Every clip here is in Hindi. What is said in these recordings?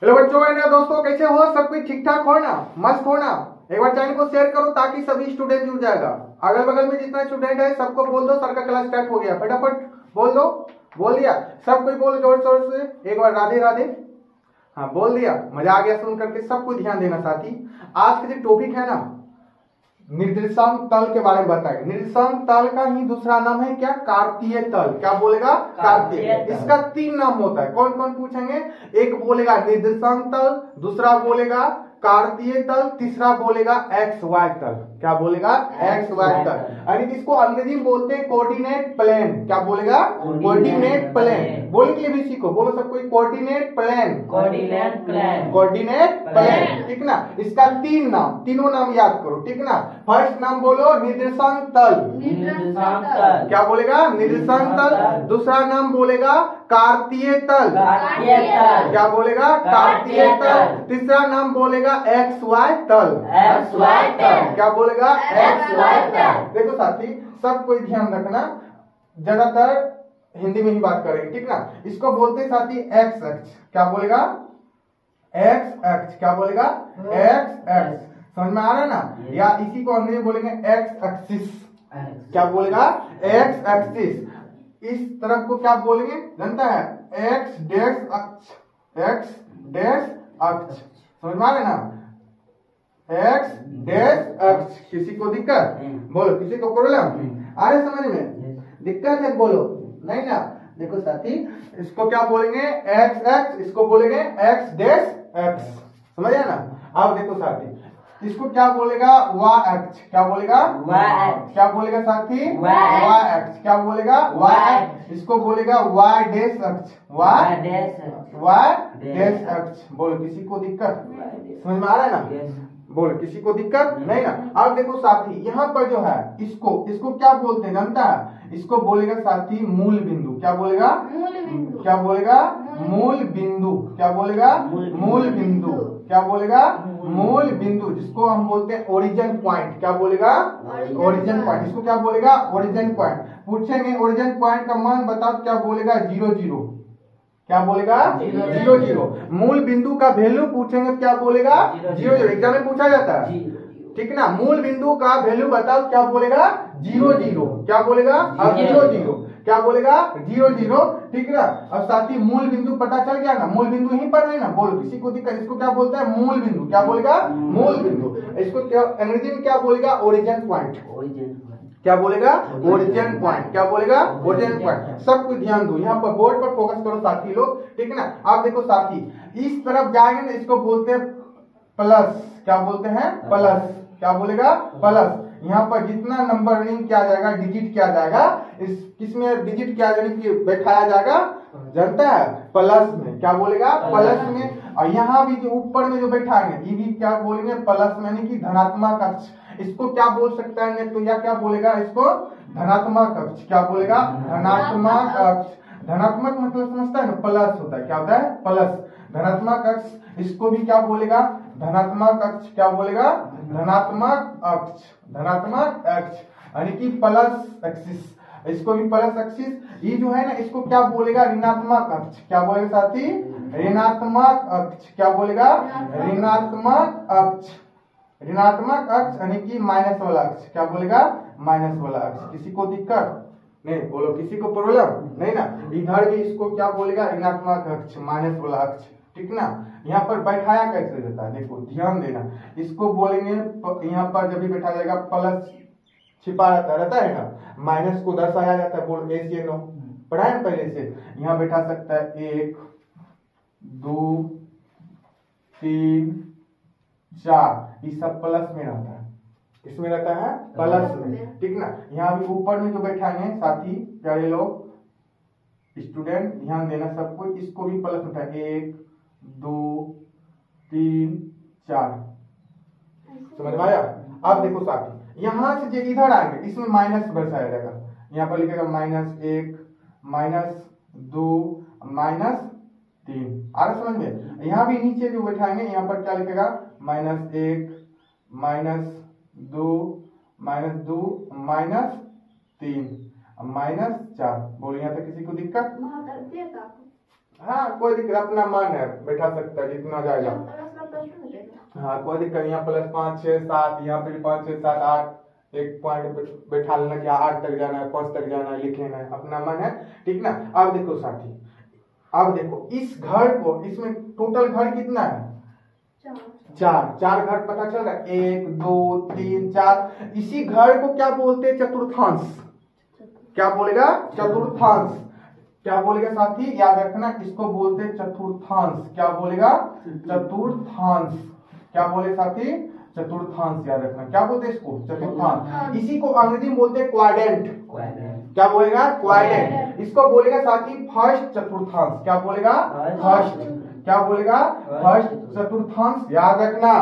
हेलो बच्चों एंड दोस्तों, कैसे हो? सब कुछ ठीक ठाक हो ना? मस्त हो ना? एक बार चैनल को शेयर करो ताकि सभी स्टूडेंट जुड़ जाएगा। अगल बगल में जितना स्टूडेंट है सबको बोल दो सर का क्लास स्टार्ट हो गया। फटाफट बोल दो। बोल दिया? सब कोई बोलो जोर शोर से एक बार राधे राधे। हाँ बोल दिया, मजा आ गया सुन करके। सबको ध्यान देना साथी। आज का जो टॉपिक है ना, निर्देशांक तल के बारे में बताएंगे। निर्देशांक तल का ही दूसरा नाम है क्या? कार्तीय तल। क्या बोलेगा? कार्तीय। इसका 3 नाम होता है। कौन कौन पूछेंगे? एक बोलेगा निर्देशांक तल, दूसरा बोलेगा कार्तीय तल, तीसरा बोलेगा एक्स वाई तल। क्या बोलेगा? एक्स वाई तल। यानी इसको अंग्रेजी में बोलते हैं कोऑर्डिनेट प्लेन। क्या बोलेगा? Coordinate plane. बोल के भी सीखो, बोलो सब कोई coordinate plane. Coordinate plane. Coordinate plane, ठीक ना? इसका 3 नाम, तीनों नाम याद करो, ठीक ना? फर्स्ट नाम बोलो निर्देशांक तल। निर्देशांक तल। क्या बोलेगा? निर्देशांक तल। दूसरा नाम बोलेगा कार्तीय तल। कार्तीय तल। क्या बोलेगा? कार्तीय तल। तीसरा नाम बोलेगा एक्स वाई तल। एक्स वाई तल। क्या बोलेगा? एक्स वाई तल। देखो साथी, सब कोई ध्यान रखना, ज्यादातर हिंदी में ही बात करेंगे, ठीक ना? इसको बोलते हैं साथी एक्स अक्ष। क्या बोलेगा? एक्स अक्ष। क्या बोलेगा? एक्स अक्ष। समझ में आ रहा है ना? या इसी को अंग्रेजी में बोलेंगे एक्स एक्सिस। क्या बोलेगा? X axis. इस तरफ को क्या बोलेंगे जानता है? एक्स डैश अक्ष। एक्स डैश अक्ष। समझ में आ रहा है ना? एक्स डैश अक्ष। किसी को दिक्कत? बोलो, किसी को प्रॉब्लम आ रहा है समझ में? दिक्कत है बोलो, नहीं ना? देखो साथी, इसको क्या बोलेंगे? X x. इसको बोलेंगे एक्स डैश एक्स। समझ आया ना? अब देखो साथी, इसको क्या बोलेगा? वाई अक्ष। क्या बोलेगा? वाई अक्ष। क्या बोलेगा साथी? वाई अक्ष। क्या बोलेगा? वाई अक्ष। इसको बोलेगा वाई डैश अक्ष। वाई डैश अक्ष। बोलो, किसी को दिक्कत? समझ में आ रहा है ना? बोलो, किसी को दिक्कत नहीं ना? अब देखो साथी, यहाँ पर जो है इसको क्या बोलते हैं जानता है? इसको बोलेगा साथी मूल बिंदु। क्या बोलेगा? क्या बोलेगा? मूल बिंदु। क्या बोलेगा? मूल बिंदु। क्या बोलेगा? मूल बिंदु, जिसको हम बोलते हैं ओरिजिन पॉइंट। क्या बोलेगा? Origin point. इसको क्या बोलेगा? Origin point. पूछेंगे ओरिजिन पॉइंट का मान बताओ, क्या बोलेगा? 0 0। क्या बोलेगा? 0 0। मूल बिंदु का वैल्यू पूछेंगे, क्या बोलेगा? 0 0। एग्जाम में पूछा जाता है, ठीक ना? मूल बिंदु का वैल्यू बताओ, क्या बोलेगा? 0 0। क्या बोलेगा? अब 0 0। क्या बोलेगा? 0 0, ठीक ना? अब साथी मूल बिंदु पता चल गया ना? मूल बिंदु यहीं पर है ना? बोलो, किसी को दिक्कत? इसको क्या बोलता है? मूल बिंदु। क्या बोलेगा? मूल बिंदु। इसको क्या अंग्रेजी में क्या बोलेगा? Origin point. क्या बोलेगा? Origin point. क्या बोलेगा? Origin point. सब कुछ ध्यान दो, यहाँ पर बोर्ड पर फोकस करो साथी लोग, ठीक है ना? आप देखो साथी, इस तरफ जाएंगे ना, इसको बोलते हैं प्लस। क्या बोलते हैं? प्लस। क्या बोलेगा? प्लस। यहाँ पर जितना नंबर रिंग किया जाएगा, डिजिट किया जाएगा, इस किसमें डिजिट किया जाने की बैठाया जाएगा जानता है? प्लस में। क्या बोलेगा? प्लस में। और यहाँ भी जो ऊपर में जो बैठाएंगे ये भी क्या बोलेंगे? प्लस में, यानी कि धनात्मक अक्ष। इसको क्या बोल सकता है? तो या क्या बोलेगा? इसको धनात्मक अक्ष। क्या बोलेगा? धनात्मक अक्ष। धनात्मक मतलब समझता है ना? प्लस होता है। क्या होता है? प्लस। धनात्मक अक्ष। इसको भी क्या बोलेगा? धनात्मक अक्ष। क्या बोलेगा? धनात्मक अक्ष। धनात्मक अक्ष यानी कि प्लस एक्सिस। इसको भी प्लस एक्सिस। ये जो है ना, इसको क्या बोलेगा? ऋणात्मक अक्ष। क्या बोलेगा साथी? ऋणात्मक अक्ष। क्या बोलेगा? ऋणात्मक अक्ष। ऋणात्मक अक्ष यानी कि माइनस वाला अक्ष। क्या बोलेगा? माइनस वाला अक्ष। किसी को दिक्कत नहीं? बोलो, किसी को प्रॉब्लम नहीं ना? इधर भी इसको क्या बोलेगा? ऋणात्मक अक्ष, माइनस वाला अक्ष, ठीक ना? यहाँ पर बैठाया कैसे जाता है? देखो ध्यान देना। इसको बोलेंगे, यहाँ पर जब भी बैठा जाएगा प्लस छिपा रहता है ना, माइनस को दर्शाया जाता है। बोल ऐसे नो पढ़ा है पहले से। यहाँ बैठा सकता है 1 2 3 4, ये सब प्लस में रहता है। किसमें रहता है? प्लस में, ठीक ना? यहाँ भी ऊपर में जो बैठाएंगे साथी प्यारे लोग स्टूडेंट, ध्यान देना सबको, इसको भी प्लस में था। 1 2 3 4। समझ में आया? अब देखो साथी, यहाँ से जो इधर आएंगे इसमें माइनस दर्शाया जाएगा। यहाँ पर लिखेगा -1 -2 -3। आ रहा समझ में? यहाँ भी नीचे जो बैठाएंगे यहाँ पर क्या लिखेगा? -1 -2 -3 -4। बोलो, यहाँ तक किसी को दिक्कत? हाँ कोई दिक्कत, अपना मन है बैठा सकता है जितना जाएगा। हाँ कोई दिक्कत, यहाँ प्लस 5 6 7, यहाँ पे 5 6 7 8 एक पॉइंट बैठा लेना कि 8 तक जाना है, 5 तक जाना है, लिख लेना है, अपना मन है, ठीक ना। अब देखो साथी, अब देखो इस घर को, इसमें टोटल घर कितना है? 4 घर पता चल रहा है, 1 2 3 4। इसी घर को क्या बोलते हैं? चतुर्थांश। क्या बोलेगा? चतुर्थांश। क्या बोलेगा साथी? याद रखना, इसको बोलते हैं चतुर्थांश। क्या बोलेगा? चतुर्थांश। क्या बोले साथी? चतुर्थांश। याद रखना, क्या बोलते हैं इसको? चतुर्थांश। इसी को अंग्रेजी में बोलते हैं क्वाड्रेंट। क्या बोलेगा? क्वाड्रेंट। इसको बोलेगा साथी फर्स्ट चतुर्थांश। क्या बोलेगा? फर्स्ट। क्या बोलेगा? फर्स्ट चतुर्थांश। याद रखना,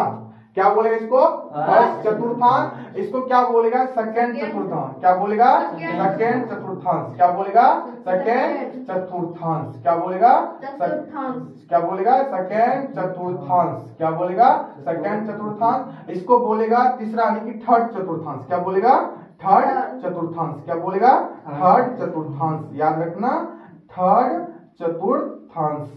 क्या बोलेगा इसको? फर्स्ट चतुर्थांश। इसको क्या बोलेगा? सेकंड चतुर्थांश। क्या बोलेगा? सेकंड चतुर्थांश। क्या बोलेगा? सेकंड चतुर्थांश। क्या बोलेगा? क्या बोलेगा? सेकंड चतुर्थांश। क्या बोलेगा? सेकंड चतुर्थांश। इसको बोलेगा तीसरा यानी कि थर्ड चतुर्थांश। क्या बोलेगा? थर्ड चतुर्थांश। क्या बोलेगा? थर्ड चतुर्थांश। याद रखना, थर्ड चतुर्थांश।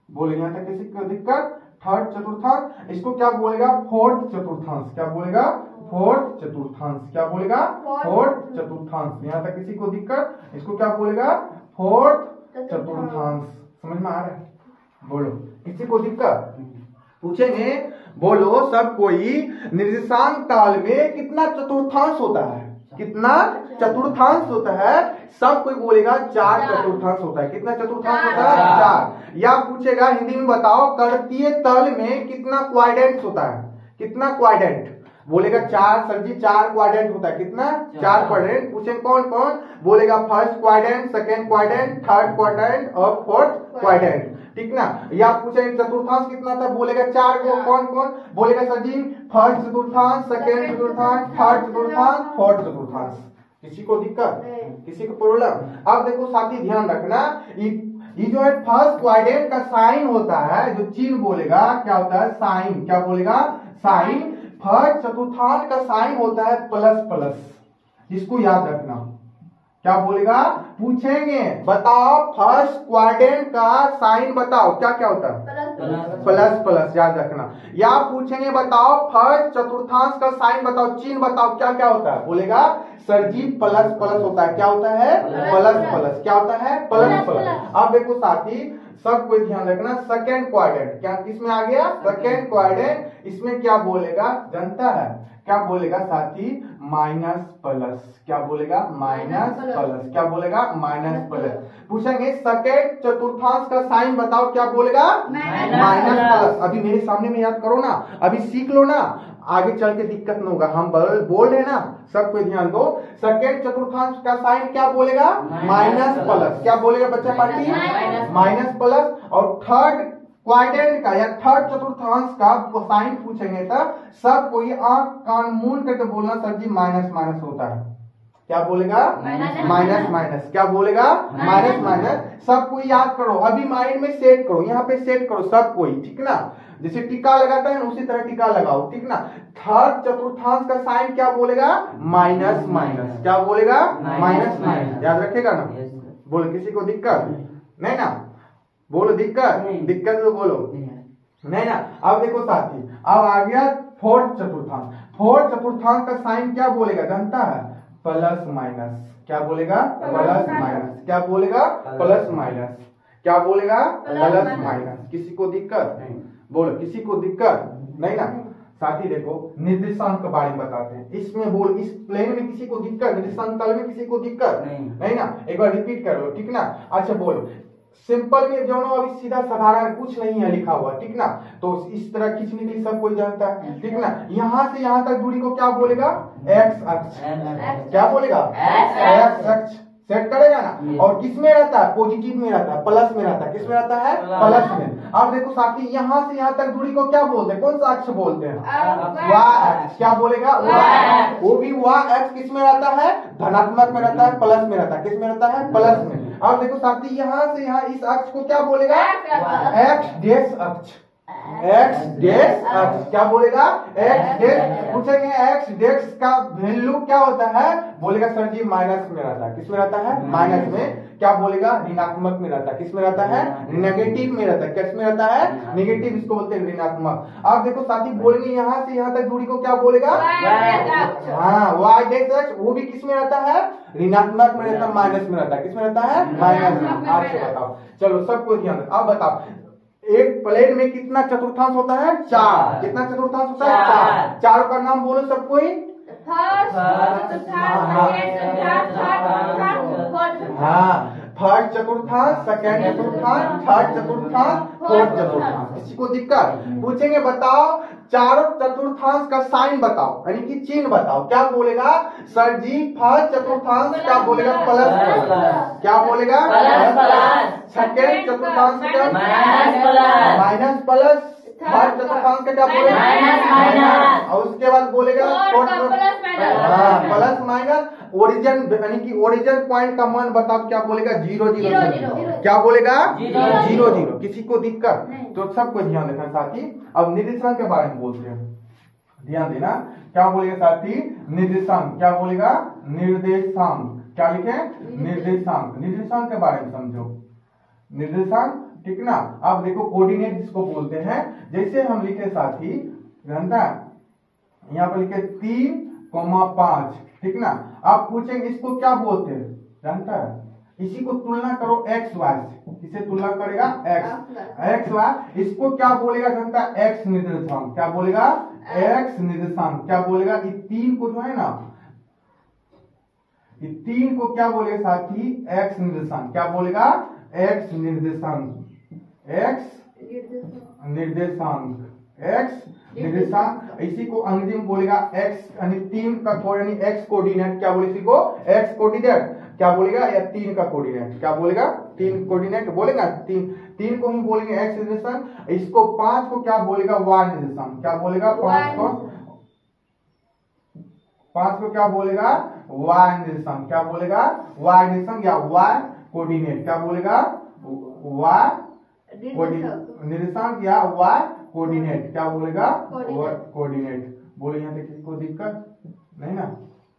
बोले यहाँ तक किसी को दिक्कत? थर्ड चतुर्थांश। इसको क्या बोलेगा? फोर्थ चतुर्थांश। क्या बोलेगा? फोर्थ चतुर्थांश। क्या बोलेगा? फोर्थ चतुर्थांश। यहाँ तक किसी को दिक्कत? इसको क्या बोलेगा? फोर्थ चतुर्थांश। समझ में आ रहा है? बोलो, किसी को दिक्कत? पूछेंगे, बोलो सब कोई, निर्देशांक ताल में कितना चतुर्थांश होता है? कितना चतुर्थांश होता है? सब कोई बोलेगा 4 चतुर्थांश होता है। कितना चतुर्थांश होता है? 4। या पूछेगा हिंदी में बताओ, कर्तीय तल में कितना क्वाड्रेंट होता है? कितना क्वाड्रेंट? बोलेगा 4 सर जी, 4 क्वाड्रेंट होता है। कितना? 4 क्वाड्रेंट। पूछेंगे कौन कौन? बोलेगा first quadrant, second quadrant, third quadrant और फोर्थ क्वाड्रेंट, ठीक ना। या पूछेंगे चतुर्थांश कितना था? बोलेगा 4 को। कौन कौन? बोलेगा सर जी फर्स्ट चतुर्थांश, सेकंड चतुर्थांश, थर्ड चतुर्थांश, फोर्थ चतुर्थांश। किसी को दिक्कत? किसी को प्रॉब्लम? अब देखो साथी ध्यान रखना, ये जो है फर्स्ट क्वाड्रेंट का साइन होता है, जो चिन्ह बोलेगा क्या होता है? साइन। क्या बोलेगा? साइन। फर्स्ट चतुर्थांश का साइन होता है प्लस प्लस। इसको याद रखना। क्या बोलेगा? पूछेंगे बताओ फर्स्ट क्वाड्रेंट का साइन बताओ, क्या क्या होता है? Plus plus. याद रखना। या पूछेंगे बताओ फर्स्ट चतुर्थांश का साइन बताओ, चिन्ह बताओ, क्या क्या होता है? बोलेगा सर जी प्लस प्लस होता है। क्या होता है? Plus plus. क्या होता है? Plus plus. अब देखो साथी, सब कोई ध्यान रखना, सेकंड क्वाड्रेंट क्या किसमें आ गया? Second quadrant. इसमें क्या बोलेगा जानता है? क्या बोलेगा साथी? Minus plus. क्या बोलेगा? Minus plus. क्या बोलेगा? Minus plus. पूछेंगे सेकंड चतुर्थांश का साइन बताओ, क्या बोलेगा? Minus plus. अभी मेरे सामने में याद करो ना, अभी सीख लो ना, आगे चल के दिक्कत नहीं होगा। हम बोल रहे ना, सब कोई ध्यान दो। सेकंड चतुर्थांश का साइन क्या बोलेगा? Minus plus. क्या बोलेगा बच्चा पार्टी? Minus plus. और थर्ड क्वाड्रेंट का या थर्ड चतुर्थांश का साइन पूछेंगे तब सब कोई आंख कान मूंद करके बोलना सर जी माइनस माइनस होता है। क्या बोलेगा? Minus minus. क्या बोलेगा? Minus minus. सब कोई याद करो, अभी माइंड में सेट करो, यहाँ पे सेट करो सब कोई, ठीक ना। जैसे टीका लगाता है ना, उसी तरह टीका लगाओ, ठीक ना। थर्ड चतुर्थांश का साइन क्या बोलेगा? Minus minus. क्या बोलेगा? Minus minus. याद रखेगा ना? बोलो, किसी को दिक्कत नहीं ना? बोलो दिक्कत? दिक्कत तो बोलो नहीं ना। अब देखो साथी, अब आ गया फोर्थ चतुर्थांश। फोर्थ चतुर्थांश का साइन क्या बोलेगा जानता है? Plus minus. क्या बोलेगा? Plus minus. क्या बोलेगा? Plus minus. क्या बोलेगा? Plus minus. किसी को दिक्कत? बोलो, किसी को दिक्कत नहीं ना। साथी देखो, निर्देशांक के बारे में बताते हैं। इसमें बोल, इस प्लेन में किसी को दिक्कत? निर्देशांक तल में किसी को दिक्कत नहीं ना। एक बार रिपीट कर लो, ठीक ना। अच्छा बोलो, सिंपल में जो ना अभी सीधा साधारण कुछ नहीं है लिखा हुआ, ठीक ना। तो इस तरह खींचने के लिए सब कोई जानता है, ठीक ना। यहाँ से यहाँ तक दूरी को क्या बोलेगा? एक्स अक्ष। क्या बोलेगा? एक्स अक्ष। सेट करेगा ना। और किस में रहता है? पॉजिटिव में रहता है, प्लस में रहता है। किस में रहता है? प्लस में। अब देखो साथी, यहाँ से यहाँ तक दूरी को क्या बोलते हैं? कौन सा अक्ष बोलते हैं? वाय अक्ष। क्या बोलेगा? वाय। वो भी वाय अक्ष किस में रहता है? धनात्मक में रहता है, प्लस में रहता है। किस में रहता है? प्लस में। अब देखो साथी, यहाँ से यहाँ इस अक्ष को क्या बोलेगा? एक्स डैश अक्ष। एक्स डेक्स अक्ष। क्या बोलेगा? एक्स डेक्स। पूछेंगे एक्स डेक्स का वैल्यू क्या होता है? बोलेगा सर जी माइनस में रहता है। किस में रहता है? माइनस में। क्या बोलेगा? ऋणात्मक में रहता है। किस में रहता है? नेगेटिव में रहता है। किस में रहता है? नेगेटिव। इसको बोलते हैं ऋणात्मक। अब देखो साथी बोलेंगे यहाँ से यहाँ तक दूरी को क्या बोलेगा? हाँ, वाई डेक्स अक्ष। वो भी किस में रहता है? ऋणात्मक में रहता है, माइनस में रहता है। किस में रहता है? माइनस में। आज से बताओ, चलो सबको ध्यान दो। अब बताओ एक प्लेट में कितना चतुर्थांश होता है? 4। कितना चतुर्थांश होता है? 4। चारों का नाम बोलो सब कोई। हाँ, फर्स्ट चतुर्थांश, सेकंड चतुर्थांश, थर्ड चतुर्थांश, फोर्थ चतुर्थांश। किसी को दिक्कत? पूछेंगे बताओ चारों चतुर्थांश का साइन बताओ, यानी कि चिन्ह बताओ। क्या बोलेगा सर जी? फर्स्ट चतुर्थांश क्या बोलेगा? प्लस। क्या बोलेगा? सेकंड चतुर्थांश क्या? Minus plus. थर्ड चतुर्थांश का क्या बोलेगा? माइनस। और उसके बाद बोलेगा प्लस माइनस। ओरिजिन यानी कि ओरिजिन पॉइंट का मान बताओ। क्या बोलेगा? 0 0। क्या बोलेगा? 0 0। किसी को दिक्कत? तो सबको ध्यान देना साथी। अब निर्देशांक के बारे में बोलते हैं, ध्यान देना। क्या बोलेगा साथी? निर्देशांक। क्या बोलेगा? निर्देशांक। क्या लिखे? निर्देशांक। निर्देशांक के बारे में समझो। निर्देशांक, ठीक ना। अब देखो कोऑर्डिनेट जिसको बोलते हैं, जैसे हम लिखे साथी जानता है, यहाँ पर लिखे 3,5, ठीक ना। आप पूछेंगे इसको क्या बोलते हैं? जानता है? इसी को तुलना करो एक्स वाई से। किसे तुलना करेगा? X y. इसको क्या बोलेगा? जानता है? एक्स निर्देशांक। क्या बोलेगा? एक्स निर्देशांक। क्या बोलेगा? ये 3 को जो है ना, ये 3 को क्या बोलेगा साथी? एक्स निर्देशांक। क्या बोलेगा? एक्स निर्देशांक। एक्स निर्देशांक। एक्स निर्देशांक। इसी को अंग्रेजी में बोलेगा एक्स, यानी 3 का यानी एक्स कोऑर्डिनेट। क्या बोले इसी को? X coordinate. क्या बोलेगा? या 3 का कोऑर्डिनेट। क्या बोलेगा? 3 कोऑर्डिनेट बोलेगा। 3 को ही बोलेंगे एक्स निर्देशांक। इसको 5 को क्या बोलेगा? वाई निर्देशांक। क्या बोलेगा? 5 को क्या बोलेगा? वाई निर्देशांक। क्या बोलेगा? वाई निर्देशांक या वाई कोऑर्डिनेट। क्या बोलेगा? वाई निर्देशांक या वाई कोऑर्डिनेट। क्या बोलेगा? कोऑर्डिनेट। बोले यहाँ तक किसी को दिक्कत नहीं ना?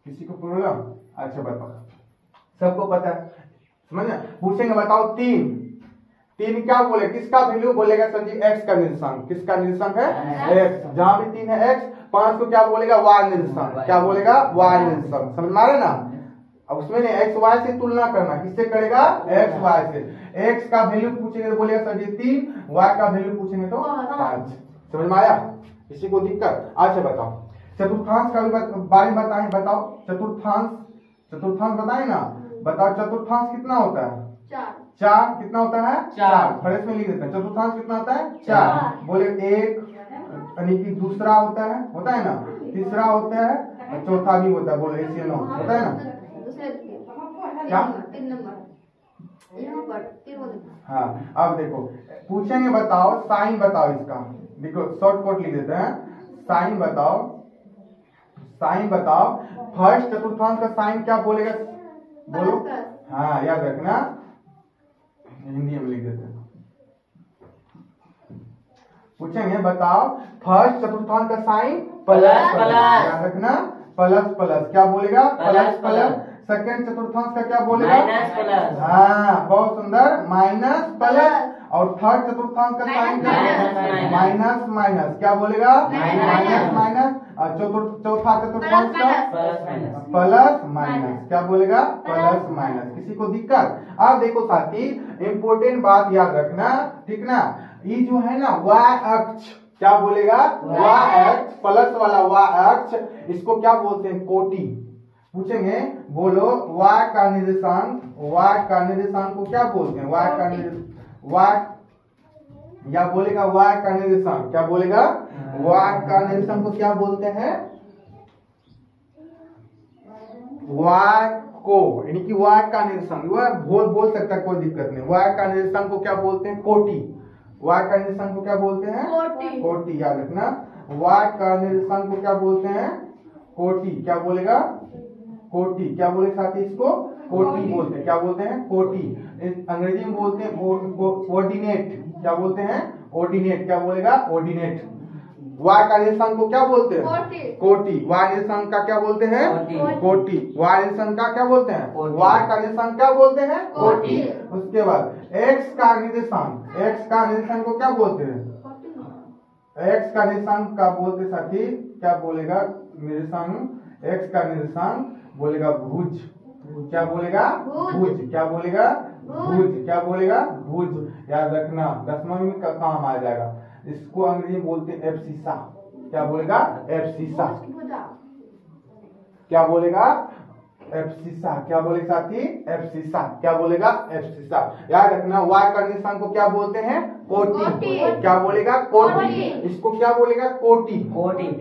किसी को प्रॉब्लम? अच्छा बताओ, सबको पता है, समझ? पूछेंगे बताओ 3 क्या बोले? किसका वैल्यू? बोलेगा सर जी एक्स का निर्देशांक। किसका निर्देशांक है? एक्स। जहां भी 3 है एक्स। 5 को क्या बोलेगा? वाई निर्देशांक। क्या बोलेगा? वाई निर्देशांक। समझ में आ रहा ना? अब उसमें ने एक्स वाई से तुलना करना। किससे करेगा? एक्स वाई से। एक्स का वैल्यू पूछेंगे तो बोलेगा सर जी 3, वाई का वैल्यू पूछेंगे तो 5। समझ में आया? किसी को दिक्कत? अच्छा बताओ चतुर्थांश का भी बारे में बताएं। बताओ चतुर्थांश बताए ना। बताओ चतुर्थांश कितना होता है? 4। कितना होता है? 4। फ्रेश में लिख देते हैं। चतुर्थांश कितना होता है? 4। बोले 1 यानी कि दूसरा होता है ना, तीसरा होता है, और चौथा भी होता है। बोले ऐसे 9 होता है ना। क्या? 3 नंबर यहाँ पर 3। हाँ, अब देखो पूछेंगे बताओ साइन बताओ इसका। देखो शॉर्टकट लिख देते हैं। साइन बताओ। फर्स्ट चतुर्थांश का साइन क्या बोलेगा? बोलो। हाँ, याद रखना, हिंदी में लिख देते हैं। पूछेंगे बताओ फर्स्ट चतुर्थांश का साइन प्लस। याद रखना, प्लस। क्या बोलेगा? प्लस। सेकंड चतुर्थांश का क्या बोलेगा? माइनस। हाँ, बहुत सुंदर, माइनस प्लस। और थर्ड चतुर्थांश का साइन क्या बोलेगा? माइनस। क्या बोलेगा? माइनस। और चौथा चतुर्थांश का प्लस माइनस। क्या बोलेगा? Plus minus. किसी को दिक्कत? अब देखो साथी इंपोर्टेंट बात याद रखना, ठीक ना। ये जो है ना वाई अक्ष, क्या बोलेगा? वाई अक्ष, प्लस वाला वाई अक्ष, इसको क्या बोलते हैं? कोटि। पूछेंगे बोलो वाई का निर्देशांक को क्या बोलते हैं? वाई या बोलेगा वाई का निर्देशांक। क्या बोलेगा? वाई का निर्देशांक को क्या बोलते हैं? वाई को, यानी कि वाई का निर्देशांक बोल सकता है, कोई दिक्कत नहीं। वाई का निर्देशांक को क्या बोलते हैं? कोटि। वाई का निर्देशांक को क्या बोलते हैं? कोटि। याद रखना, वाई का निर्देशांक को क्या बोलते हैं? कोटि। क्या बोलेगा? कोटि। क्या बोले साथी इसको? कोटि बोलते हैं। क्या बोलते हैं? कोटि। अंग्रेजी में बोलते हैं ऑर्डिनेट। क्या बोलते हैं? ऑर्डिनेट। क्या बोलेगा? ऑर्डिनेट। वाय का निर्देशांक को क्या बोलते हैं? कोटि। वाय निर्देशांक का क्या बोलते हैं? कोटि। वाय निर्देशांक का क्या बोलते हैं? वाय का निर्देशांक क्या बोलते हैं? कोटि। उसके बाद एक्स का निर्देशांक, एक्स का निर्देशांक को क्या बोलते हैं? एक्स का निर्देशांक का बोलते साथी क्या बोलेगा? निर्देशांक, एक्स का निर्देशांक बोलेगा भुज। क्या बोलेगा? भुज। क्या बोलेगा? भुज। क्या बोलेगा? भुज। याद रखना 10वां में का काम आ जाएगा। इसको अंग्रेजी में बोलते हैं एब्सिसा। क्या बोलेगा? एब्सिसा। क्या बोलेगा? एब्सिसा। क्या बोलेगा साथी? एब्सिसा। क्या बोलेगा? एब्सिसा। याद रखना वाय का निर्देशांक को क्या बोलते हैं? कोटि। क्या बोलेगा? कोटि। इसको क्या बोलेगा? कोटि।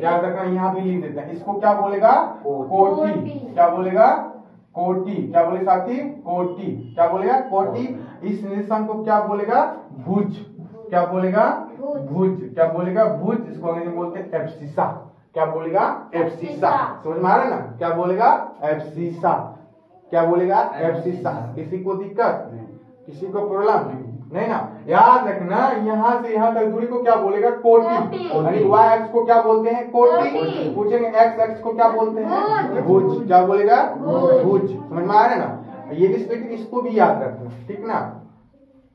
याद रखना यहाँ भी लिख देते हैं। इसको क्या बोलेगा? कोटि। क्या बोलेगा? कोटि। क्या बोले साथी? कोटि। क्या बोलेगा? कोटि। इस निर्देशांक को क्या बोलेगा? भुज। क्या बोलेगा? भुज। क्या बोलेगा? भुज। इसको अंग्रेजी में बोलते हैं एब्सिसा। क्या बोलेगा? एब्सिसा। समझ में आ रहा है ना? क्या बोलेगा? एब्सिसा। क्या बोलेगा? एब्सिसा। किसी को दिक्कत? किसी को प्रॉब्लम नहीं ना? याद रखना यहाँ से यहाँ तक दूरी को क्या बोलेगा? कोटि। यानी वाई एक्स को क्या बोलते हैं? कोटि। पूछेंगे एक्स एक्स को क्या बोलते हैं? भुज। क्या बोलेगा? भुज। समझ में आ रहा है ना? ये लेकिन इसको भी याद रखना, ठीक ना?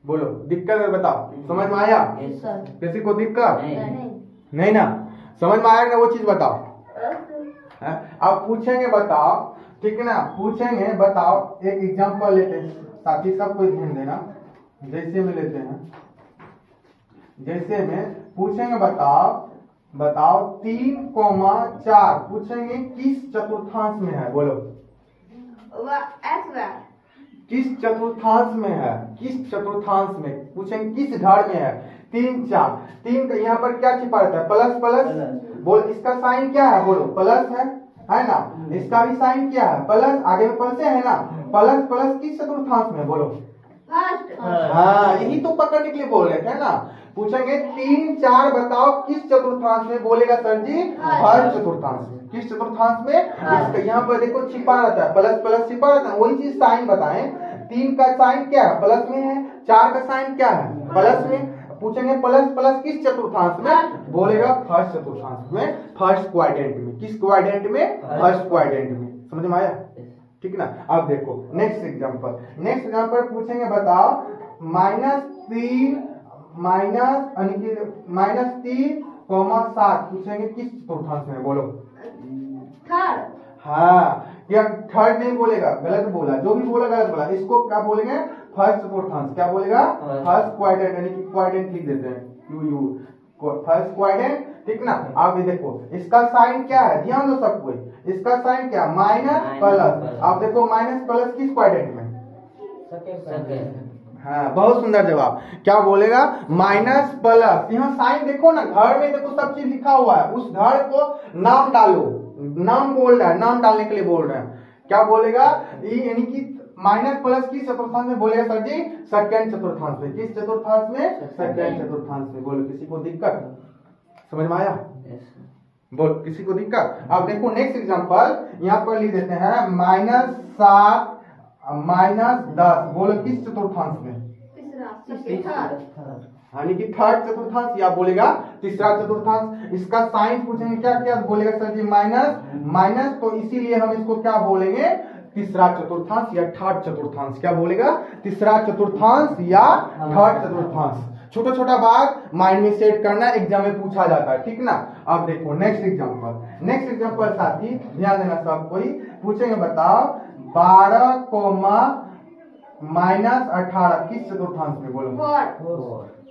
बोलो दिक्कत है बताओ। समझ में आया? किसी को दिक्कत नहीं ना? समझ में आया ना? वो चीज बताओ। अब पूछेंगे बताओ, ठीक है ना? पूछेंगे बताओ। एक एग्जांपल लेते हैं ताकि सब कोई ध्यान देना। जैसे में लेते हैं, जैसे में पूछेंगे बताओ 3,4 पूछेंगे किस चतुर्थांश में है? बोलो किस चतुर्थांश में है? किस चतुर्थांश में पूछेंगे, किस ढाल में है? 3 4। 3 का यहाँ पर क्या छिपा रहता है? Plus plus. बोल इसका साइन क्या है? बोलो प्लस है ना? इसका भी साइन क्या है? प्लस। आगे में प्लस है ना? प्लस प्लस किस चतुर्थांश में? बोलो हाँ, यही तो पकड़ने के लिए बोल रहे थे ना। पूछेंगे 3 4 बताओ किस चतुर्थांश में? बोलेगा सर जी फर्स्ट चतुर्थांश में। किस चतुर्थांश में? इसका यहाँ पर देखो छिपा रहता है, प्लस प्लस छिपा रहता है। वही चीज साइन बताएं। 3 का साइन क्या है? प्लस में है। 4 का साइन क्या है? प्लस में। पूछेंगे प्लस प्लस किस चतुर्थांश में? बोलेगा फर्स्ट चतुर्थांश में, फर्स्ट क्वाड्रेंट में। किस क्वाड्रेंट में? फर्स्ट क्वाड्रेंट में। समझ में आया? ठीक ना? अब देखो नेक्स्ट एग्जांपल पूछेंगे बताओ -3 -3,7 पूछेंगे किस चतुर्थांश में? बोलो थर्ड। हाँ, या थर्ड नहीं बोलेगा, गलत बोला। जो भी बोला गलत बोला। इसको क्या बोलेंगे? फर्स्ट चतुर्थांश। क्या बोलेगा? फर्स्ट क्वाड्रेंट, यानी कि क्वाड्रेंट लिख देते हैं यू फर्स्ट क्वाड्रेंट, ठीक ना? आप ये देखो इसका साइन क्या है? ध्यान दो सब कोई। इसका साइन क्या? Minus plus. आप देखो माइनस प्लस किस क्वाड्रेंट में? हाँ, बहुत सुंदर जवाब। क्या बोलेगा? Minus plus. यहाँ साइन देखो ना, घर में देखो सब चीज लिखा हुआ है। उस घर को नाम डालो, नाम बोल रहा है, नाम डालने के लिए बोल रहे हैं। क्या बोलेगा? यानी कि माइनस प्लस किस चतुर्थांश में? बोलेगा सर जी सेकंड चतुर्थांश में। किस चतुर्थांश में? सेकंड चतुर्थांश में। बोलो किसी को दिक्कत? समझ में आया? बोल किसी को दिक्कत? अब देखो नेक्स्ट एग्जांपल यहाँ पर लिख देते हैं -7 -10। बोलो किस चतुर्थांश में? यानी कि थर्ड चतुर्थांश, या बोलेगा तीसरा चतुर्थांश। इसका साइन पूछेंगे क्या क्या? बोलेगा सर जी माइनस। तो इसीलिए हम इसको क्या बोलेंगे? तीसरा चतुर्थांश या थर्ड चतुर्थांश। क्या बोलेगा? तीसरा चतुर्थांश या थर्ड चतुर्थांश। छोटा छोटा बात माइंड में सेट करना, एग्जाम में पूछा जाता है, ठीक ना? अब देखो नेक्स्ट एग्जांपल साथी ध्यान देना सब कोई। पूछेंगे बताओ 12, -18 किस चतुर्थांश में? बोलो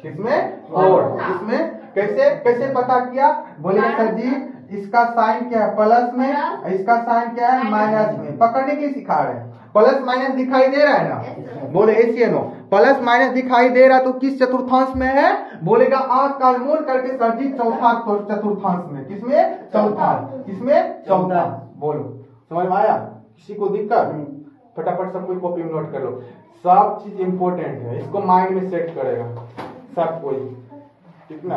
किसमें? 4। किसमें? कैसे पता किया? बोलेगा सर जी इसका साइन क्या है? प्लस में। इसका साइन क्या है? माइनस में। पकड़ने के लिए सिखा रहे हैं। प्लस माइनस दिखाई दे रहा है ना? बोले एस नो, प्लस माइनस दिखाई दे रहा तो किस चतुर्थांश में है? बोलेगा आंख का मूल करके सर जी चौथा चतुर्थांश में। किसमें? चौथा। किसमें? चौथा। बोलो समझ में आया? किसी को दिक्कत? फटाफट सब कोई कॉपी में नोट कर लो। सब चीज इंपॉर्टेंट है, इसको माइंड में सेट करेगा सब कोई, ठीक ना?